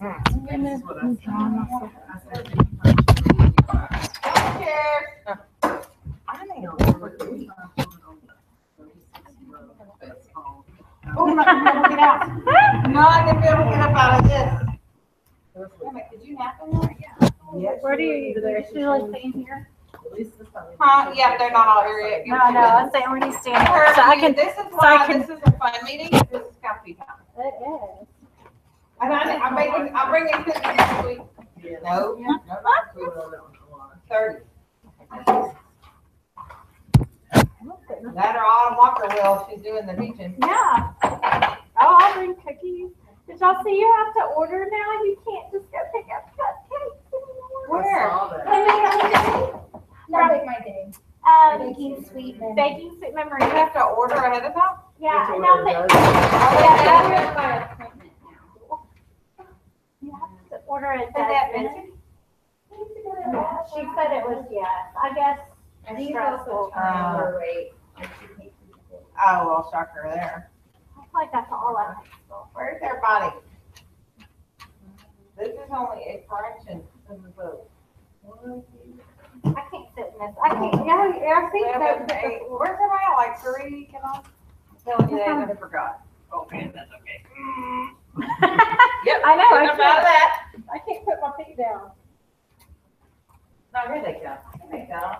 Oh, I'm not gonna get out. No, I can be able to get up out of this. Did you nap in there? Yeah. Where do you usually stay in here? Huh? Yeah, they're not all here yet. No, I'm saying where do you stand? So I can. This is why this is a fun meeting. This is coffee time. It is. I'm bringing cookies next week. No. 30. That or Autumn Walker will. She's doing the teaching. Yeah. Oh, I'll bring cookies. Did y'all see you have to order now? You can't just go pick up cupcakes anymore. Where? Not make my day. Baking sweet memory. You have to order ahead of time? Yeah, and now that you have to order it. She said it was yes. I guess it's stressful. Oh, well, shock her there. I feel like that's all I like. Where's everybody? This is only a fraction of the vote. I can't sit in this. I can't. Yeah, I think that. Where's everybody at? Like 3, can I? Tell you that I forgot. Okay, that's okay. Yep. I know. I About that. can't put my feet down. No, here they come. Here they come.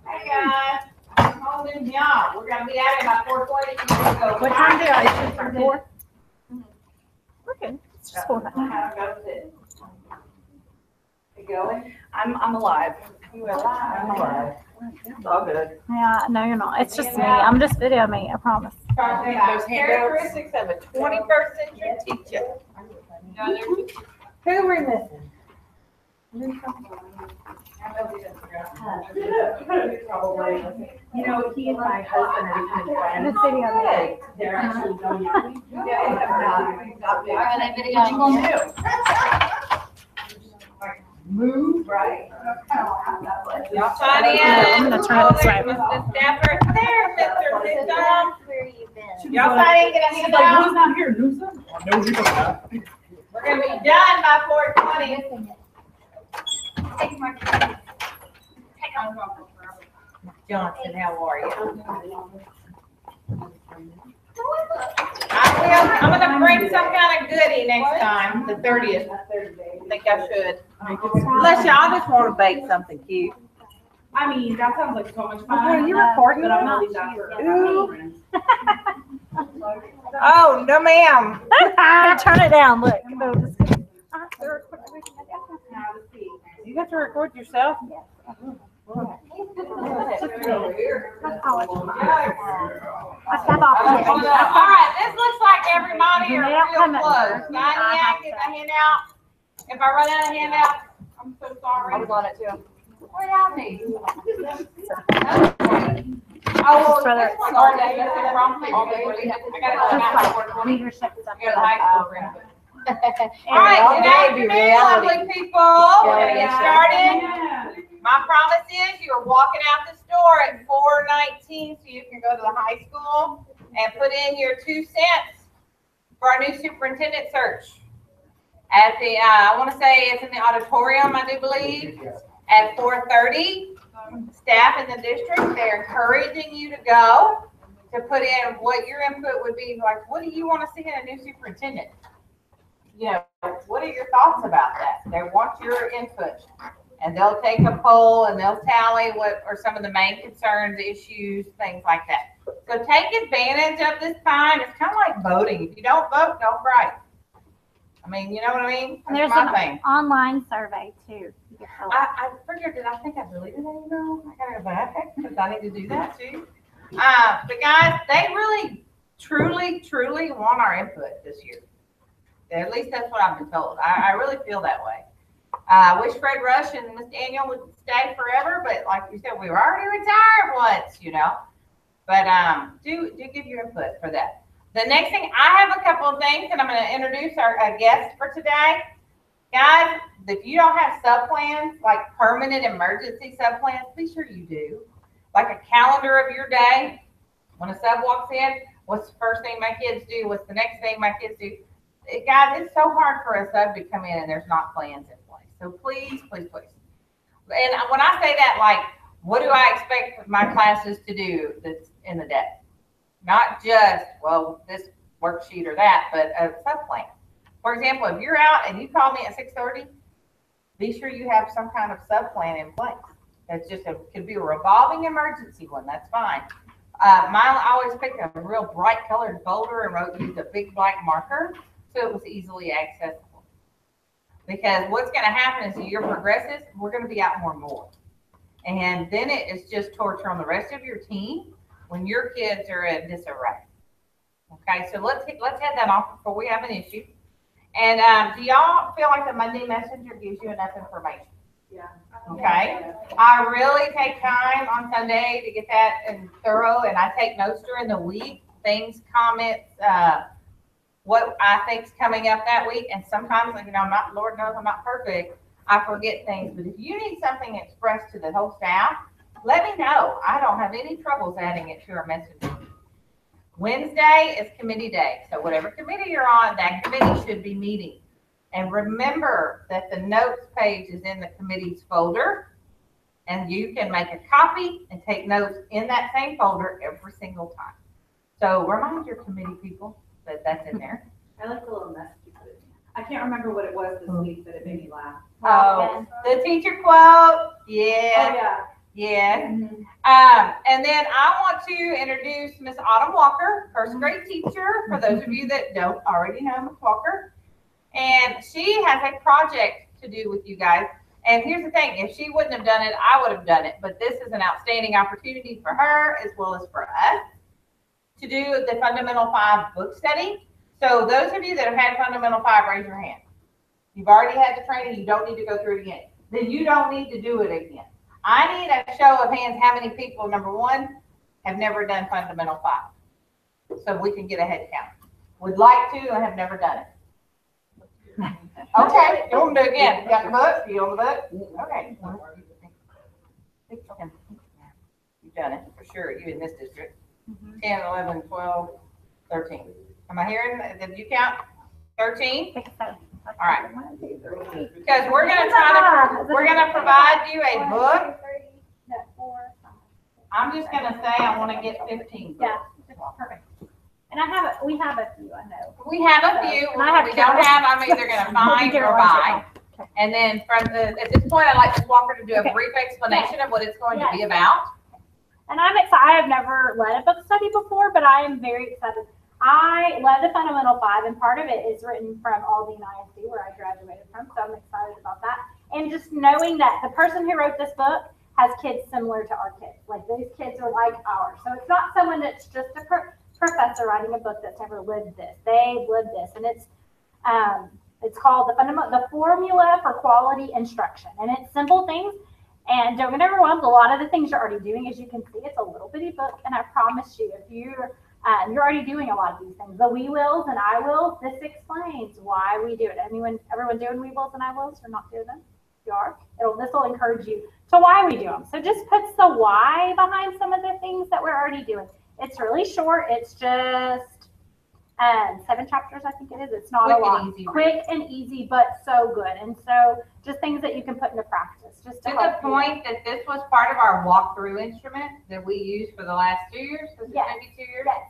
Hey guys, I'm holding y'all. We're gonna be out at about 4:20. What time do I shoot for 4? We're good. It's just 4. You going? I'm alive. You alive? I'm alive. It's all good. Yeah, no, you're not. It's just me. I'm just videoing me. I promise. Characteristics of a 21st century teacher. Who are we missing? You know, he and my husband are becoming friends. This video me. They're actually going out. Are they videoing you? Move, right? Y'all sign in. I'm gonna turn it this way. Mr. Stafford, there, Mr. Newsom. Where you been? Y'all sign in, get a hand out. not here, Newsom? No, you don't have. We're gonna be done by 4:20. Johnson, how are you? I'm gonna bring some kind of goodie next time, the 30th. I think I should. Unless y'all just want to bake something cute. I mean, that sounds like so much fun. Are you recording? But I'm gonna leave that for Ooh. friends. Oh, no ma'am. Turn it down. Look. No, just kidding. You got to record yourself? All right, this looks like everybody are real close. Got any get a handout? If I run out of handouts, I'm so sorry. I was on it too. Where are they? Oh, well, this one's all day. This is wrong thing. I gotta go back to 4:20. Leadership stuff. I got a high school friend. All right, good afternoon, lovely people. We're gonna get started. My promise is you are walking out the store at 4:19 so you can go to the high school and put in your 2 cents for our new superintendent search. At the, I want to say it's in the auditorium, I do believe, at 4:30. Staff in the district, they're encouraging you to go to put in what your input would be. Like, what do you want to see in a new superintendent? You know, what are your thoughts about that? They want your input. And they'll take a poll and they'll tally what are some of the main concerns, issues, things like that. So take advantage of this time. It's kind of like voting. If you don't vote, don't write. I mean, you know what I mean? And there's That's my an thing. online survey too. I figured that I think I deleted that email. I gotta go back because I need to do that too. But guys, they really, truly want our input this year. At least that's what I've been told. I really feel that way. I wish Fred Rush and Miss Daniel would stay forever, but like you said, we were already retired once, you know. But do give your input for that. The next thing, I have a couple of things, and I'm going to introduce our guest for today. Guys, if you don't have sub-plans, like permanent emergency sub-plans, be sure you do. Like a calendar of your day. When a sub walks in, what's the first thing my kids do? What's the next thing my kids do? Guys, it's so hard for a sub to come in and there's not plans in place. So please, please, please. And when I say that, like, what do I expect my classes to do that's in the day? Not just, well, this worksheet or that, but a sub plan. For example, if you're out and you call me at 6:30, be sure you have some kind of sub plan in place. It's just could be a revolving emergency one. That's fine. I always picked a real bright colored folder and used a big black marker so it was easily accessible. Because what's going to happen as the year progresses, we're going to be out more and more. And then it is just torture on the rest of your team when your kids are in disarray. Okay, so let's head that off before we have an issue. And do y'all feel like the Monday Messenger gives you enough information? Yeah. Okay. I really take time on Sunday to get that and thorough, and I take notes during the week, things, comments, what I think's coming up that week. And sometimes, you know, Lord knows I'm not perfect. I forget things, but if you need something expressed to the whole staff, let me know. I don't have any troubles adding it to our messenger. Wednesday is committee day. So whatever committee you're on, that committee should be meeting. And remember that the notes page is in the committee's folder, and you can make a copy and take notes in that same folder every single time. So remind your committee people that that's in there. I like the little message you put in. I can't remember what it was this week, but it made me laugh. Oh, the teacher quote. Yeah. Oh, yeah. Yeah. Mm-hmm. And then I want to introduce Miss Autumn Walker, first grade teacher, for those of you that don't already know Miss Walker. And she has a project to do with you guys. And here's the thing, if she wouldn't have done it, I would have done it. But this is an outstanding opportunity for her as well as for us to do the Fundamental 5 book study. So those of you that have had Fundamental 5, raise your hand. You've already had the training, you don't need to go through it again. Then you don't need to do it again. I need a show of hands how many people, number one, have never done Fundamental 5. So we can get a head count. Would like to and have never done it. Okay, you want to do it again? You got the book? You on the book? Okay. You've done it for sure. You in this district. 10, 11, 12, 13. Am I hearing? Did you count? 13? All right. Because we're gonna provide you a book. I'm just gonna say I want to get 15 books. Yeah, perfect. And we have a few, I know. We have a few. And I have we don't have, I'm either gonna find or buy. And then at this point, I'd like Ms. Walker to do a brief explanation of what it's going to be about. And I'm excited. I have never led a book study before, but I am very excited. I led the Fundamental 5, and part of it is written from Aldine ISD, where I graduated from, so I'm excited about that. And just knowing that the person who wrote this book has kids similar to our kids. Like, these kids are like ours. So it's not someone that's just a professor writing a book that's never lived this. They've lived this, and it's called the Formula for Quality Instruction, and it's simple things. And don't get overwhelmed. A lot of the things you're already doing, as you can see, it's a little bitty book, and I promise you, if you're already doing a lot of these things, the we wills and I wills, this explains why we do it. Everyone doing we wills and I wills or not doing them? You are. This will encourage you to why we do them. So just puts the why behind some of the things that we're already doing. It's really short. It's just 7 chapters, I think it is. It's not a lot. Quick and easy, but so good. And so just things that you can put into practice. Just to the point that this was part of our walkthrough instrument that we used for the last 2 years. Yes. Maybe 2 years. Yes.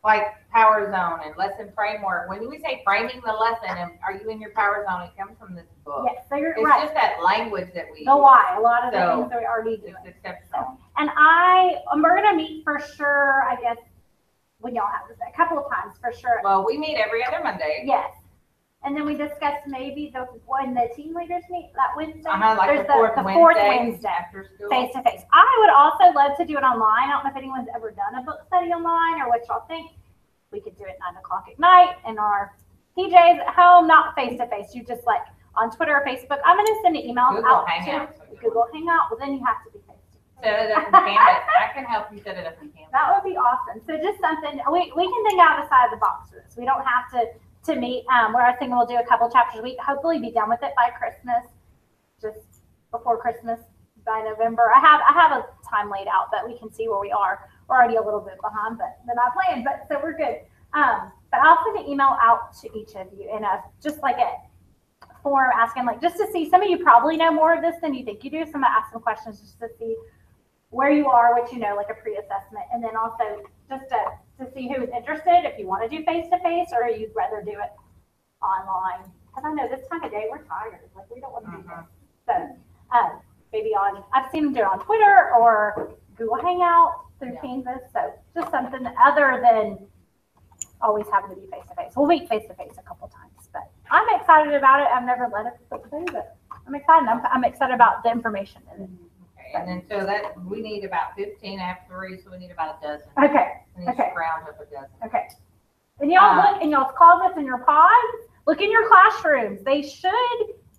Like Power Zone and lesson framework. When we say framing the lesson, and are you in your Power Zone? It comes from this book. Yes, so you're it's right. just that language that we the why. A lot of the things that we already do. It's exceptional. And we're gonna meet for sure. I guess when y'all have this a couple of times for sure. Well, we meet every other Monday. Yes. And then we discussed maybe when the team leaders meet that Wednesday. Like there's the fourth Wednesday after school. Face to face. I would also love to do it online. I don't know if anyone's ever done a book study online or what y'all think. We could do it 9 o'clock at night in our PJs at home, not face to face. You just like on Twitter or Facebook. I'm going to send an email out to Google Hangout. Well, then you have to be face to face. Set it up in Canvas. I can help you set it up in Canvas. That would be awesome. So just something we can think out of the side of the box for this. We don't have to meet. Where I think we'll do a couple chapters a week. Hopefully, be done with it by Christmas, just before Christmas by November. I have a time laid out that we can see where we are. we're already a little bit behind, but than I planned, but so we're good. But I'll send an email out to each of you and just like a form asking, like, just to see, some of you probably know more of this than you think you do. So I'm gonna ask some questions just to see where you are, what you know, like a pre-assessment, and then also just to see who's interested, if you want to do face-to-face or you'd rather do it online. Because I know this time of day we're tired, like we don't want to do this. So maybe I've seen them do it on Twitter or Google Hangout through Canvas. So just something other than always having to be face-to-face. We'll meet face-to-face a couple times, but I'm excited about it. I've never led a book study, but I'm excited. I'm excited about the information in it. Okay, and then so that we need about 15 after 3, so we need about a dozen. Okay. We need to round up a dozen. Okay. And y'all look in y'all's closets and your pods. Look in your classrooms. They should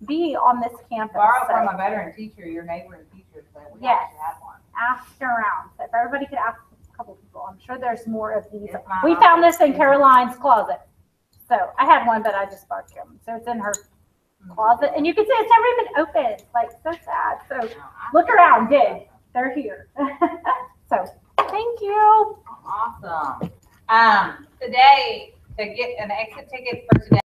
be on this campus. Borrow from a veteran teacher, your neighboring teachers, that we actually have one. Ask around. So if everybody could ask a couple people, I'm sure there's more of these. Yes, We found this in Caroline's closet. So I had one, but I just borrowed them. So it's in her closet, and you can see it's never even open. It's like so sad. So look around, dig. They're here. So thank you. Awesome. Today, to get an exit ticket for today.